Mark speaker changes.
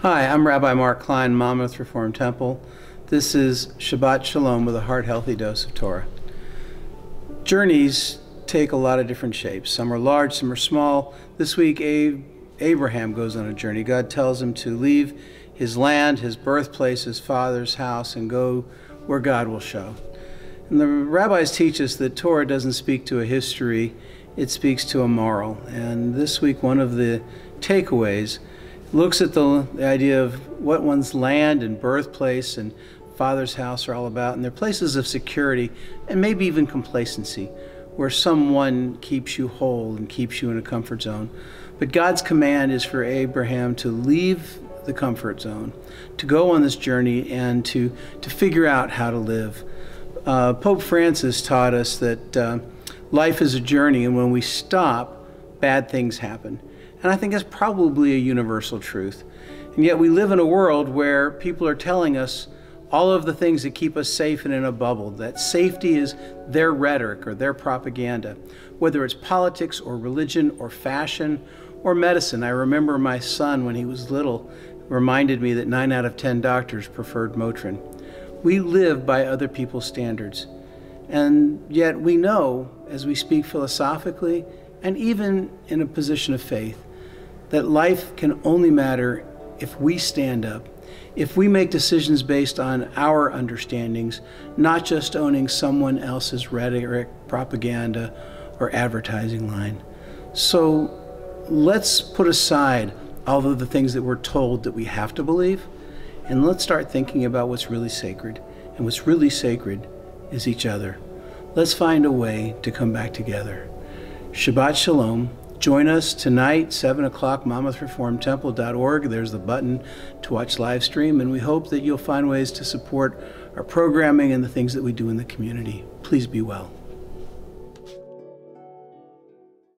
Speaker 1: Hi, I'm Rabbi Marc Kline, Monmouth Reformed Temple. This is Shabbat Shalom with a heart-healthy dose of Torah. Journeys take a lot of different shapes. Some are large, some are small. This week, Abraham goes on a journey. God tells him to leave his land, his birthplace, his father's house, and go where God will show. And the rabbis teach us that Torah doesn't speak to a history, it speaks to a moral. And this week, one of the takeaways looks at the idea of what one's land and birthplace and father's house are all about, and they're places of security and maybe even complacency, where someone keeps you whole and keeps you in a comfort zone. But God's command is for Abraham to leave the comfort zone, to go on this journey and to figure out how to live. Pope Francis taught us that life is a journey, and when we stop, bad things happen. And I think that's probably a universal truth. And yet we live in a world where people are telling us all of the things that keep us safe and in a bubble, that safety is their rhetoric or their propaganda, whether it's politics or religion or fashion or medicine. I remember my son, when he was little, reminded me that 9 out of 10 doctors preferred Motrin. We live by other people's standards. And yet we know, as we speak philosophically and even in a position of faith, that life can only matter if we stand up, if we make decisions based on our understandings, not just owning someone else's rhetoric, propaganda, or advertising line. So let's put aside all of the things that we're told that we have to believe, and let's start thinking about what's really sacred. And what's really sacred is each other. Let's find a way to come back together. Shabbat Shalom. Join us tonight, 7 o'clock, monmouthreformedtemple.org. There's the button to watch live stream, and we hope that you'll find ways to support our programming and the things that we do in the community. Please be well.